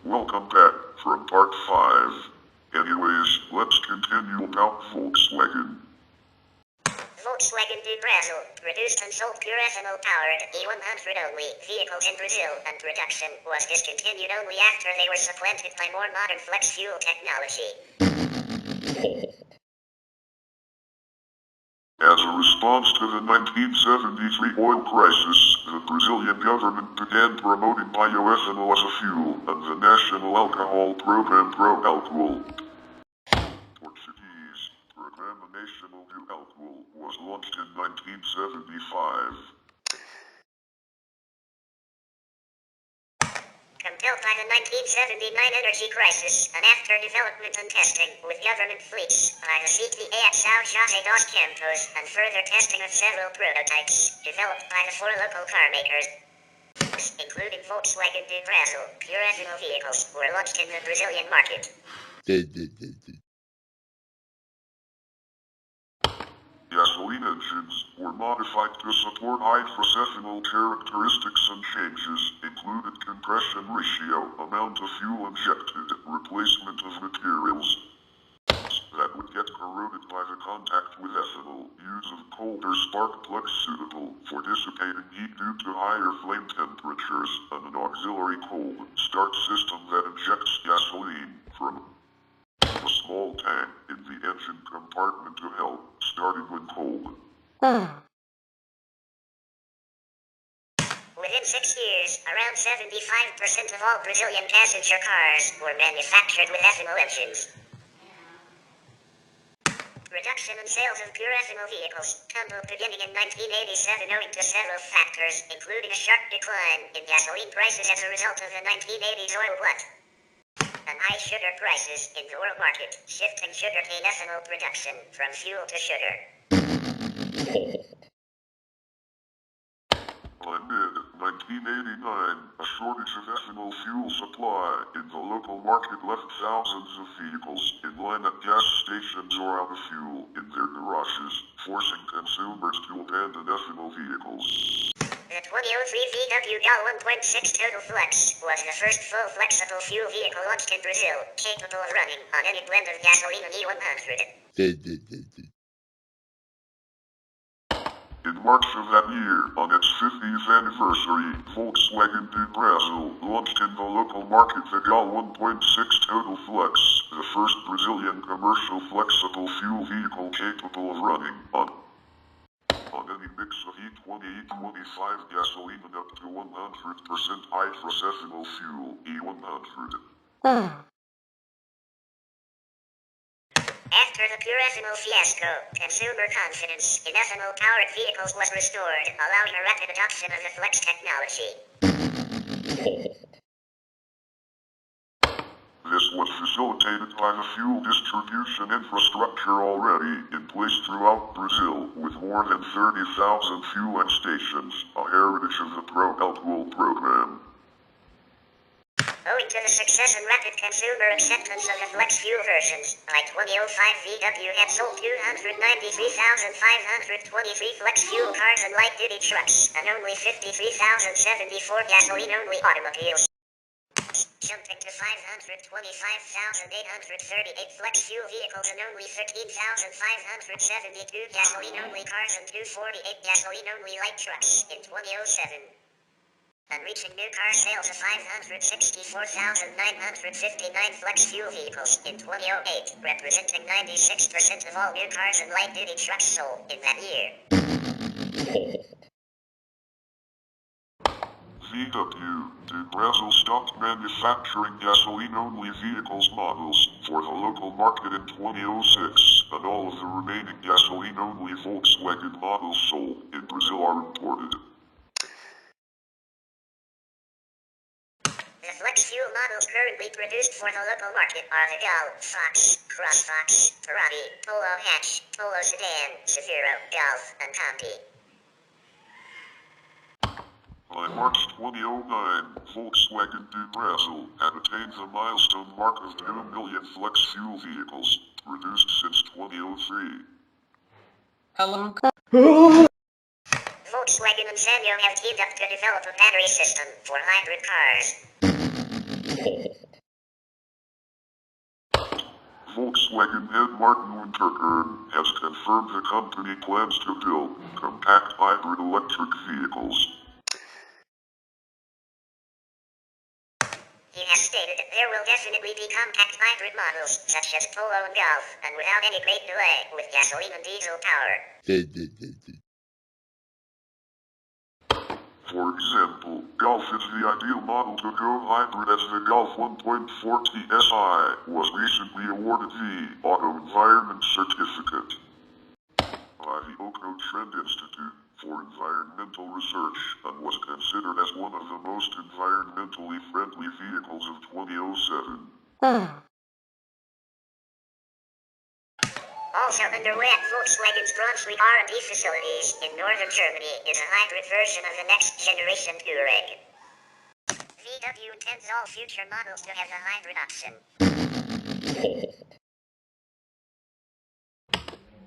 Welcome back from part 5. Anyways, let's continue about Volkswagen. Volkswagen do Brazil produced and sold pure ethanol-powered E100 only vehicles in Brazil, and production was discontinued only after they were supplanted by more modern flex fuel technology. As a response to the 1973 oil crisis, the Brazilian government began promoting bioethanol as a fuel, and the National Alcohol Program Pro Álcool, Portuguese, Programa Nacional do Álcool, was launched in 1975. Compelled by the 1979 energy crisis, and after development and testing with government fleets by the CTA at São José dos Campos, and further testing of several prototypes developed by the 4 local car makers, including Volkswagen do Brazil, pure ethanol vehicles were launched in the Brazilian market. Gasoline engines were modified to support hydroethanol characteristics, and changes included compression ratio, amount of fuel injected, replacement of materials that would get corroded by the contact with ethanol, use of colder spark plugs suitable for dissipating heat due to higher flame temperatures, and an auxiliary cold start system that injects gasoline from a small tank in the engine compartment to help starting when cold. Within 6 years, around 75% of all Brazilian passenger cars were manufactured with ethanol engines. Reduction in sales of pure ethanol vehicles tumbled beginning in 1987 owing to several factors, including a sharp decline in gasoline prices as a result of the 1980s oil glut, and high sugar prices in the world market, shifting sugarcane ethanol production from fuel to sugar. By mid-1989, a shortage of ethanol fuel supply in the local market left thousands of vehicles in line at gas stations or out of fuel in their garages, forcing consumers to abandon ethanol vehicles. The 2003 VW Gol 1.6 Total Flex was the first full flexible fuel vehicle launched in Brazil, capable of running on any blend of gasoline and E100. In March of that year, on its 50th anniversary, Volkswagen do Brazil launched in the local market the Gol 1.6 Total Flex, the first Brazilian commercial flexible fuel vehicle capable of running on any mix of E20, E25 gasoline and up to 100% hydroethanol fuel, E100. After the pure ethanol fiasco, consumer confidence in ethanol-powered vehicles was restored, allowing a rapid adoption of the flex technology. This was facilitated by the fuel distribution infrastructure already in place throughout Brazil, with more than 30,000 fueling stations, a heritage of the Pro Álcool program. Owing to the success and rapid consumer acceptance of the flex fuel versions, by 2005 VW had sold 293,523 flex fuel cars and light-duty trucks, and only 53,074 gasoline-only automobiles, jumping to 525,838 flex fuel vehicles and only 13,572 gasoline-only cars and 248 gasoline-only light trucks in 2007. And reaching new car sales of 564,959 flex fuel vehicles in 2008, representing 96% of all new cars and light-duty trucks sold in that year. VW do Brazil stopped manufacturing gasoline-only vehicles models for the local market in 2006, and all of the remaining gasoline-only Volkswagen models sold in Brazil are imported. The flex fuel models currently produced for the local market are the Gol, Fox, Cross Fox, Ferrari, Polo Hatch, Polo Sedan, Zafiro, Golf, and Combi. By March 2009, Volkswagen do Brazil had attained the milestone mark of 2 million flex fuel vehicles produced since 2003. Volkswagen and Sanyo have teamed up to develop a battery system for hybrid cars. Volkswagen head Martin Winterkern has confirmed the company plans to build compact hybrid electric vehicles. He has stated that there will definitely be compact hybrid models, such as Polo and Golf, and without any great delay, with gasoline and diesel power. For example, Golf is the ideal model to go hybrid as the Golf 1.4 TSI was recently awarded the Auto Environment Certificate by the Oko Trend Institute for Environmental Research and was considered as one of the most environmentally friendly vehicles of 2007. Also underway at Volkswagen's Braunschweig R&D facilities in northern Germany is a hybrid version of the next generation Touareg. VW intends all future models to have a hybrid option.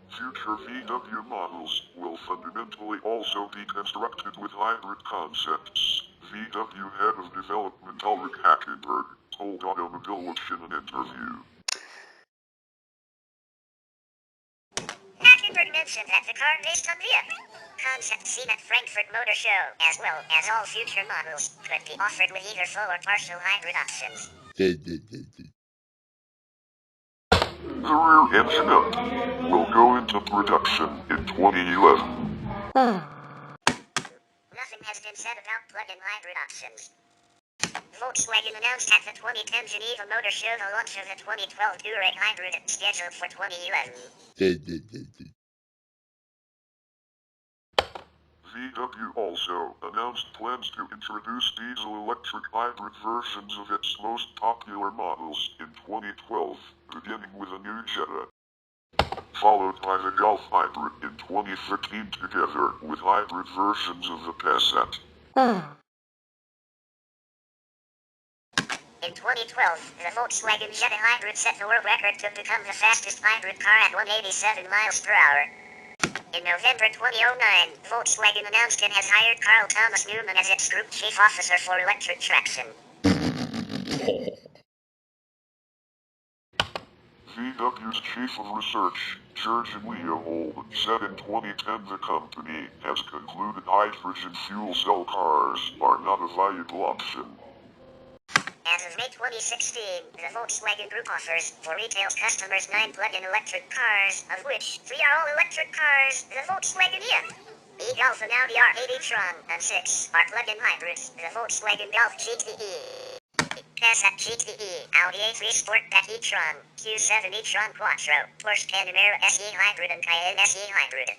Future VW models will fundamentally also be constructed with hybrid concepts, VW head of development Ulrich Hackenberg told Automobile Watch in an interview. Hackenberg mentioned that the car based on the concept seen at Frankfurt Motor Show, as well as all future models, could be offered with either full or partial hybrid options. The rear engine will go into production in 2011. Nothing has been said about plug-in hybrid options. Volkswagen announced at the 2010 Geneva Motor Show the launch of the 2012 Touareg Hybrid scheduled for 2011. VW also announced plans to introduce diesel-electric hybrid versions of its most popular models in 2012, beginning with a new Jetta, followed by the Golf Hybrid in 2013 together with hybrid versions of the Passat. In 2012, the Volkswagen Jetta Hybrid set the world record to become the fastest hybrid car at 187 miles per hour. In November 2009, Volkswagen announced it has hired Carl Thomas Newman as its Group Chief Officer for Electric Traction. VW's Chief of Research, Jurgen Leopold, said in 2010 the company has concluded hydrogen fuel cell cars are not a viable option. As of May 2016, the Volkswagen Group offers, for retail customers, 9 plug-in electric cars, of which 3 are all-electric cars, the Volkswagen e-Golf and Audi R8 e-tron, and 6 are plug-in hybrids, the Volkswagen Golf GTE, Passat GTE, Audi A3 Sportback e-tron, Q7 e-tron Quattro, Porsche Panamera SE Hybrid and Cayenne SE Hybrid.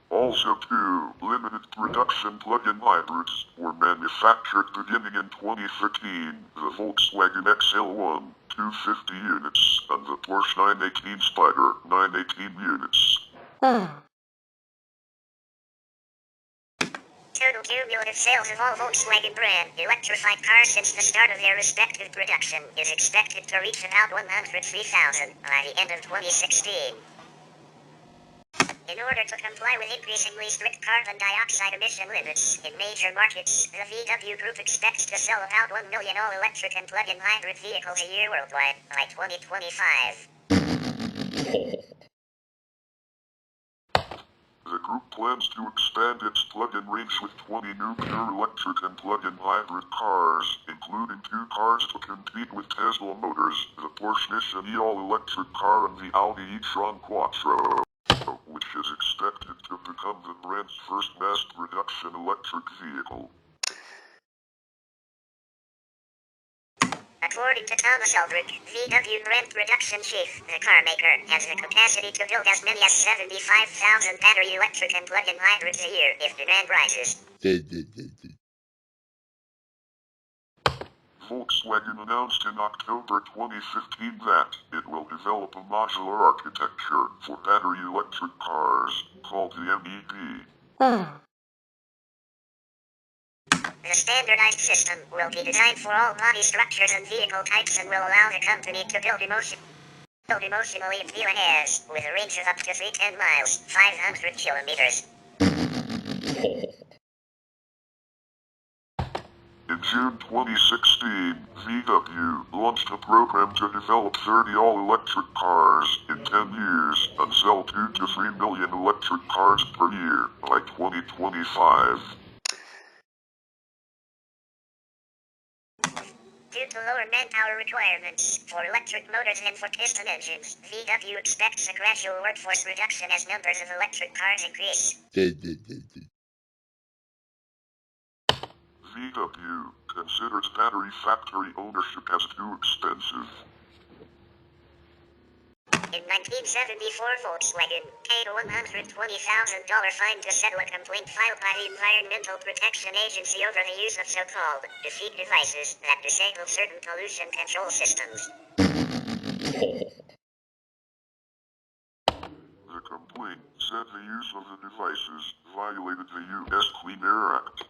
Also 2 limited production plug-in hybrids were manufactured beginning in 2015, the Volkswagen XL1, 250 units, and the Porsche 918 Spyder, 918 units. Total cumulative sales of all Volkswagen brand electrified cars since the start of their respective production is expected to reach about 103,000 by the end of 2016. In order to comply with increasingly strict carbon dioxide emission limits in major markets, the VW Group expects to sell about 1 million all-electric and plug-in hybrid vehicles a year worldwide by 2025. The group plans to expand its plug-in range with 20 new pure electric and plug-in hybrid cars, including 2 cars to compete with Tesla Motors, the Porsche Nissan all-electric car and the Audi e-tron Quattro, which is expected to become the brand's first mass-production electric vehicle. According to Thomas Eldridge, VW brand production chief, the car maker has the capacity to build as many as 75,000 battery electric and plug-in hybrids a year if demand rises. Volkswagen announced in October 2015 that it will develop a modular architecture for battery electric cars, called the MEB. The standardized system will be designed for all body structures and vehicle types and will allow the company to build emotionally PUAs with a range of up to 310 miles, 500 kilometers. In June 2016, VW launched a program to develop 30 all-electric cars in 10 years and sell 2 to 3 million electric cars per year by 2025. Due to lower manpower requirements for electric motors and for piston engines, VW expects a gradual workforce reduction as numbers of electric cars increase. VW considers battery factory ownership as too expensive. In 1974, Volkswagen paid a $120,000 fine to settle a complaint filed by the Environmental Protection Agency over the use of so-called defeat devices that disable certain pollution control systems. The complaint said the use of the devices violated the U.S. Clean Air Act.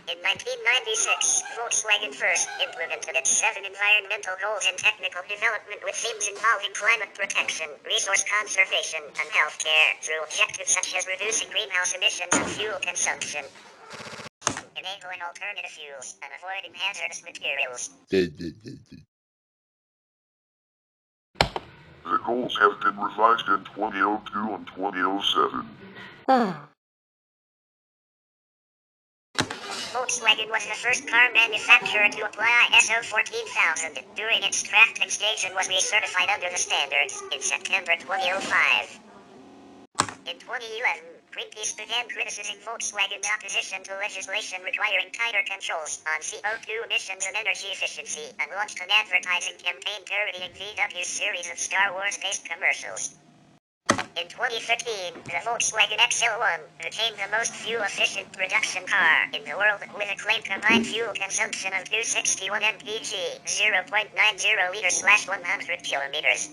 In 1996, Volkswagen first implemented its 7 environmental goals in technical development with themes involving climate protection, resource conservation, and healthcare through objectives such as reducing greenhouse emissions and fuel consumption, enabling alternative fuels, and avoiding hazardous materials. The goals have been revised in 2002 and 2007. Volkswagen was the first car manufacturer to apply ISO 14000 during its drafting stage and was recertified under the standards in September 2005. In 2011, Greenpeace began criticizing Volkswagen's opposition to legislation requiring tighter controls on CO2 emissions and energy efficiency and launched an advertising campaign parodying VW's series of Star Wars-based commercials. In 2015, the Volkswagen XL1 became the most fuel-efficient production car in the world with a claimed combined fuel consumption of 261 mpg, 0.90 liters/100 kilometers.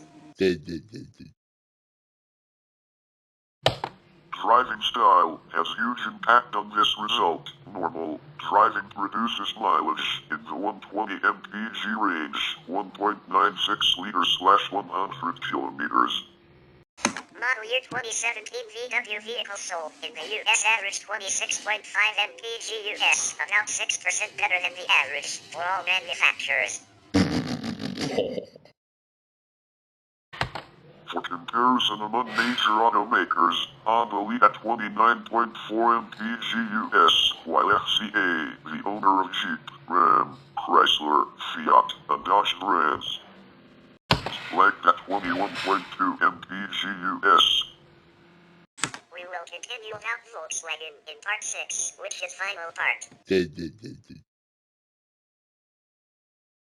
Driving style has huge impact on this result. Normal driving produces mileage in the 120 mpg range, 1.96 liters/100 kilometers. Model year 2017 VW vehicles sold in the U.S. averaged 26.5 mpg US, about 6% better than the average for all manufacturers. For comparison among major automakers, Honda lead at 29.4 mpg US, while FCA, the owner of Jeep, Ram, Chrysler, Fiat, and Dodge brands, ranked at 21.2 mpg US. We will continue about Volkswagen in part 6, which is final part.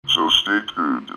So stay tuned.